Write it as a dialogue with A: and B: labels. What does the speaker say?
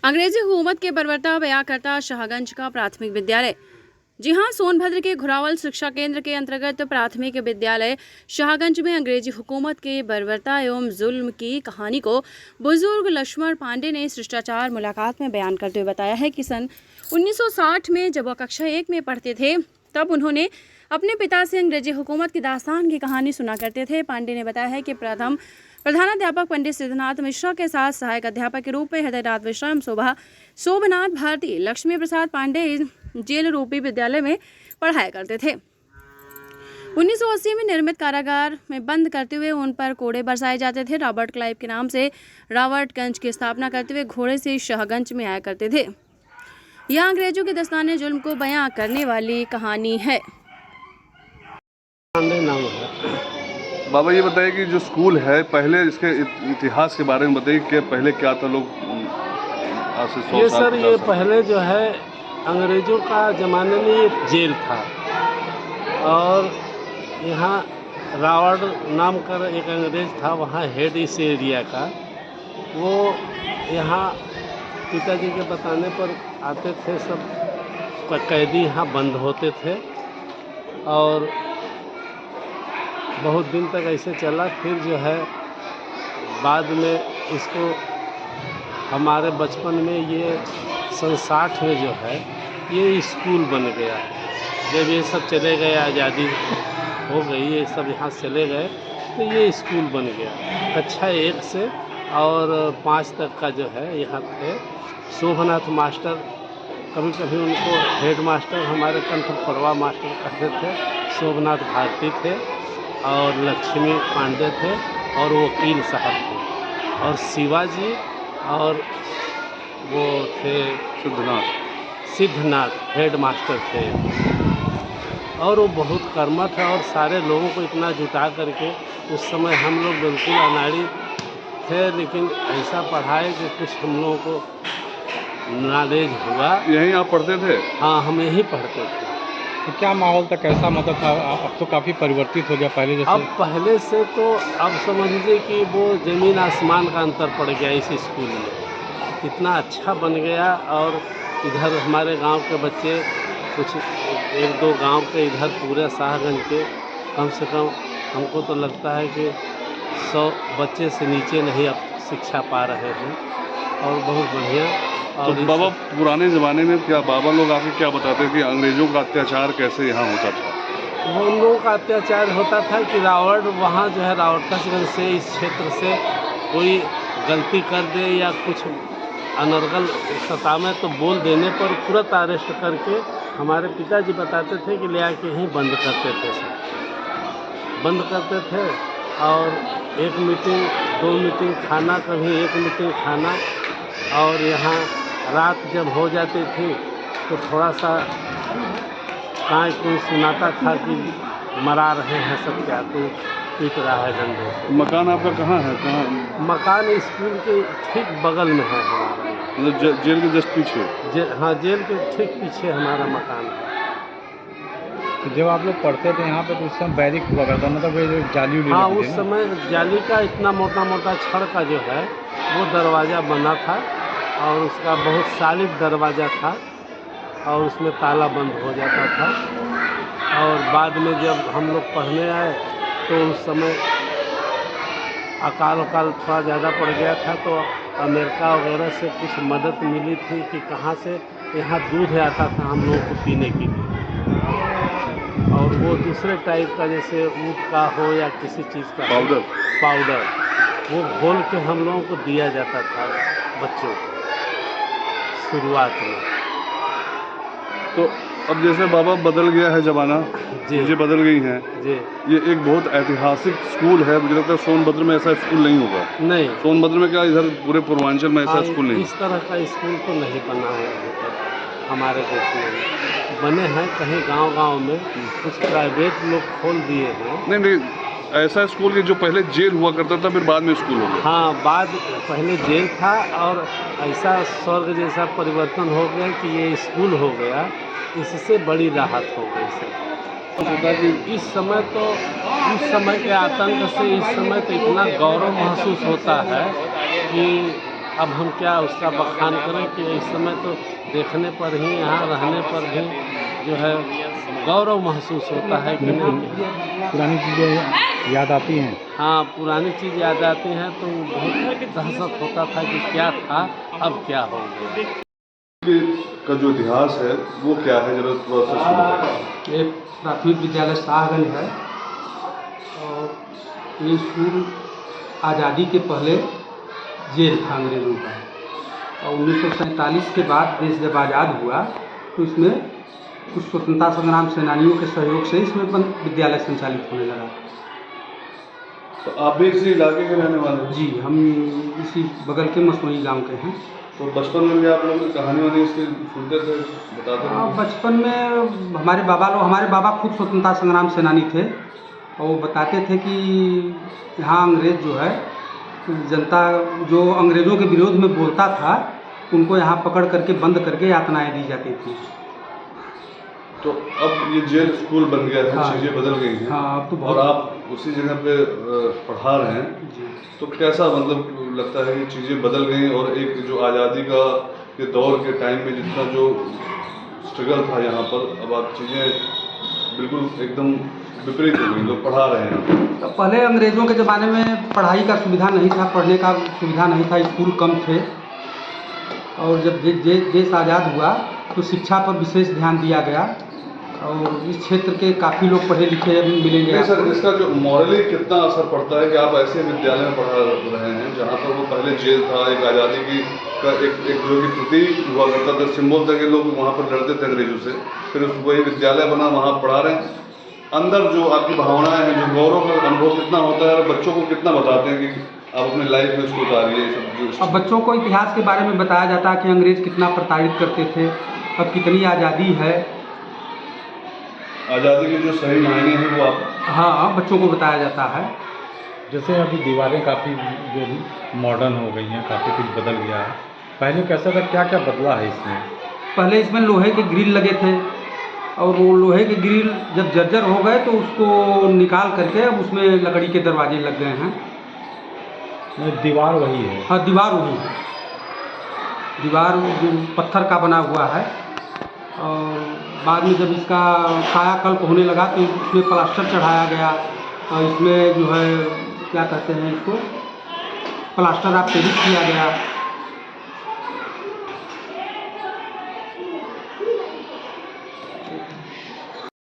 A: अंग्रेजी हुकूमत के बरवरता बयाकर्ता शाहगंज का प्राथमिक विद्यालय। जी हां, सोनभद्र के घुरावल शिक्षा केंद्र के अंतर्गत प्राथमिक विद्यालय शाहगंज में अंग्रेजी हुकूमत के बर्बरता एवं जुल्म की कहानी को बुजुर्ग लक्ष्मण पांडे ने शिष्टाचार मुलाकात में बयान करते हुए बताया है कि सन 1960 में जब वह कक्षा 1 में पढ़ते थे तब उन्होंने अपने पिता से अंग्रेजी हुकूमत की दास्तान की कहानी सुना करते थे। पांडे ने बताया है कि प्रधानाध्यापक पंडित सिद्धनाथ मिश्रा के साथ सहायक अध्यापक के रूप में हृदयनाथ विश्राम शोभनाथ भारती लक्ष्मी प्रसाद पांडे जेल रूपी विद्यालय में पढ़ाया करते थे। 1980 में निर्मित कारागार में बंद करते हुए उन पर कोड़े बरसाए जाते थे। रॉबर्ट क्लाइव के नाम से रॉबर्टगंज की स्थापना करते हुए घोड़े से शाहगंज में आया करते थे। यह अंग्रेजों के दस्ताने जुल्म को बयां करने वाली कहानी है।
B: बाबा ये बताइए कि जो स्कूल है पहले इसके इतिहास के बारे में बताइए कि पहले क्या था। लोग आज से 100
C: ये
B: साल
C: सर ये
B: 50 साल
C: पहले जो है अंग्रेज़ों का ज़माने में एक जेल था और यहाँ रावण नाम का एक अंग्रेज़ था, वहाँ हेड इस एरिया का। वो यहाँ पिताजी के बताने पर आते थे, सब कैदी यहाँ बंद होते थे और बहुत दिन तक ऐसे चला। फिर जो है बाद में इसको हमारे बचपन में ये सन 60 में जो है ये स्कूल बन गया। जब ये सब चले गए, आज़ादी हो गई, ये सब यहाँ चले गए तो ये स्कूल बन गया। कक्षा 1 से और 5 तक का जो है यहाँ थे। शोभनाथ मास्टर, कभी कभी उनको हेड मास्टर हमारे कंठपरवा मास्टर कहते थे। शोभनाथ भारती थे और लक्ष्मी पांडे थे और वकील साहब थे और शिवाजी और वो थे सिद्धनाथ हेड मास्टर थे। और वो बहुत कर्मठ है और सारे लोगों को इतना जुटा करके उस समय हम लोग बिल्कुल अनाड़ी थे, लेकिन ऐसा पढ़ाए कि कुछ हम लोगों को नॉलेज हुआ।
B: यहीं आप पढ़ते थे?
C: हाँ, हम यहीं पढ़ते थे।
D: तो क्या माहौल था, कैसा मतलब था? अब तो काफ़ी परिवर्तित हो गया पहले जैसे।
C: अब पहले से तो अब समझ लीजिए कि वो ज़मीन आसमान का अंतर पड़ गया इस स्कूल में। इतना अच्छा बन गया और इधर हमारे गांव के बच्चे कुछ 1-2 गांव के इधर पूरे शाहगंज के कम से कम हमको तो लगता है कि 100 बच्चे से नीचे नहीं अब शिक्षा पा रहे हैं और बहुत बढ़िया।
B: तो बाबा पुराने ज़माने में क्या बाबा लोग आके क्या बताते थे कि अंग्रेज़ों का अत्याचार कैसे यहाँ होता था?
C: वो उन लोगों का अत्याचार होता था कि रावण वहाँ जो है रावटगंज से इस क्षेत्र से कोई गलती कर दे या कुछ अनर्गल सतावे तो बोल देने पर तुरंत अरेस्ट करके हमारे पिताजी बताते थे कि ले आके यहीं बंद करते थे। सब बंद करते थे और 1 मीटिंग 2 मीटिंग खाना, कभी 1 मीटिंग खाना। और यहाँ रात जब हो जाती थी तो थोड़ा सा कोई सुनाता था कि मरा रहे हैं सब, क्या तो पीट रहा है डंडे से।
B: मकान आपका कहाँ है? कहाँ
C: मकान स्कूल के ठीक बगल में है हमारा,
B: मतलब जेल के जस्ट पीछे?
C: हाँ, जेल के ठीक पीछे हमारा मकान है।
D: तो जब आप लोग पढ़ते थे यहाँ पे तो उस समय बैरिक हुआ करता, मतलब ये जो जाली उली
C: हाँ,
D: लगती
C: उस
D: थी ना?
C: समय जाली का इतना मोटा मोटा छड़ का जो है वो दरवाज़ा बना था और उसका बहुत सॉलिड दरवाज़ा था और उसमें ताला बंद हो जाता था। और बाद में जब हम लोग पढ़ने आए तो उस समय अकाल थोड़ा ज़्यादा पड़ गया था तो अमेरिका वगैरह से कुछ मदद मिली थी कि कहाँ से यहाँ दूध आता था हम लोगों को पीने के लिए। और वो दूसरे टाइप का जैसे ऊँट का हो या किसी चीज़ का पाउडर वो घोल के हम लोगों को दिया जाता था बच्चों को शुरुआत में।
B: तो अब जैसे बाबा बदल गया है ज़माना,
C: जी,
B: चीज़ें बदल गई हैं
C: जी।
B: ये एक बहुत ऐतिहासिक स्कूल है। मुझे लगता है सोनभद्र में ऐसा स्कूल नहीं होगा।
C: नहीं,
B: सोनभद्र में क्या इधर पूरे पूर्वांचल में ऐसा स्कूल नहीं?
C: इस तरह का स्कूल तो नहीं बना है अभी तक हमारे देखने में। बने हैं कहीं गांव-गांव में, कुछ प्राइवेट लोग खोल दिए हैं।
B: नहीं, ऐसा स्कूल कि जो पहले जेल हुआ करता था फिर बाद में स्कूल हो गया।
C: हाँ, पहले जेल था और ऐसा स्वर्ग जैसा परिवर्तन हो गया कि ये स्कूल हो गया। इससे बड़ी राहत हो गई सर।
B: होता कि
C: इस समय तो उस समय के आतंक से इस समय तो इतना गौरव महसूस होता है कि अब हम क्या उसका बखान करें कि इस समय तो देखने पर ही, यहाँ रहने पर भी जो है गौरव महसूस होता है कि नहीं।
D: पुरानी चीज़ें याद आती हैं।
C: हाँ, पुरानी चीज़ याद आती हैं तो बहुत दहशत होता था कि क्या था, अब क्या हो गया।
B: का जो इतिहास है वो क्या है, जरा थोड़ा सा इसको बताइए।
E: ये प्राथमिक विद्यालय शाहगंज है और ये स्कूल आज़ादी के पहले जेल था अंग्रेज़ों का, और 1947 के बाद देश जब आज़ाद हुआ तो इसमें कुछ स्वतंत्रता संग्राम सेनानियों के सहयोग से इसमें विद्यालय संचालित होने लगा।
B: तो आप भी इसी इलाके के रहने वाले हैं?
E: जी, हम इसी बगल के मसोई गांव के हैं।
B: तो बचपन में भी आप लोग कहानी वानी इसकी सुनते थे, बताते थे?
E: बचपन में हमारे बाबा खुद स्वतंत्रता संग्राम सेनानी थे और वो बताते थे कि यहाँ अंग्रेज़ जो है, जनता जो अंग्रेज़ों के विरोध में बोलता था उनको यहाँ पकड़ करके बंद करके यातनाएं दी जाती थी।
B: तो अब ये जेल स्कूल बन गया है,
E: हाँ।
B: चीज़ें बदल गई हैं।
E: हाँ, अब तो बहुत।
B: और आप उसी जगह पे पढ़ा रहे हैं,
E: जी।
B: तो कैसा मतलब लगता है कि चीज़ें बदल गई और एक जो आज़ादी का के दौर के टाइम में जितना जो स्ट्रगल था यहाँ पर, अब आप चीज़ें बिल्कुल एकदम विपरीत हो गई, लोग पढ़ा रहे हैं।
E: तो पहले अंग्रेज़ों के ज़माने में पढ़ाई का सुविधा नहीं था, पढ़ने का सुविधा नहीं था, स्कूल कम थे, और जब देश आज़ाद हुआ तो शिक्षा पर विशेष ध्यान दिया गया और इस क्षेत्र के काफ़ी लोग पढ़े लिखे मिलेंगे।
B: नहीं सर, इसका जो मॉरली कितना असर पड़ता है कि आप ऐसे विद्यालय में पढ़ा रहे हैं जहाँ पर वो पहले जेल था, एक आज़ादी की का एक जो कि प्रतीक हुआ करता था, सिंबल था कि लोग वहाँ पर लड़ते थे अंग्रेजों से, फिर वही विद्यालय बना, वहाँ पढ़ा रहे हैं। अंदर जो आपकी भावनाएं हैं, जो गौरव का अनुभव कितना होता है और बच्चों को कितना बताते हैं कि आप अपनी लाइफ में इसको उतारिए सब जो।
E: अब बच्चों को इतिहास के बारे में बताया जाता है कि अंग्रेज़ कितना प्रताड़ित करते थे, अब कितनी आज़ादी है,
B: आज़ादी के जो सही मायने हैं वो आप।
E: हाँ, बच्चों को बताया जाता है।
D: जैसे अभी दीवारें काफ़ी जो मॉडर्न हो गई हैं, काफ़ी कुछ बदल गया है। पहले कैसा था, क्या क्या बदला है इसमें?
E: पहले इसमें लोहे के ग्रिल लगे थे और वो लोहे के ग्रिल जब जर्जर हो गए तो उसको निकाल करके अब उसमें लकड़ी के दरवाजे लग गए हैं।
D: नहीं, दीवार वही है।
E: हाँ, दीवार वही है, दीवार जो पत्थर का बना हुआ है, और बाद में जब इसका कायाकल्प होने लगा तो इसमें प्लास्टर चढ़ाया गया और इसमें जो है क्या कहते हैं इसको, प्लास्टर आप पेरिस किया गया।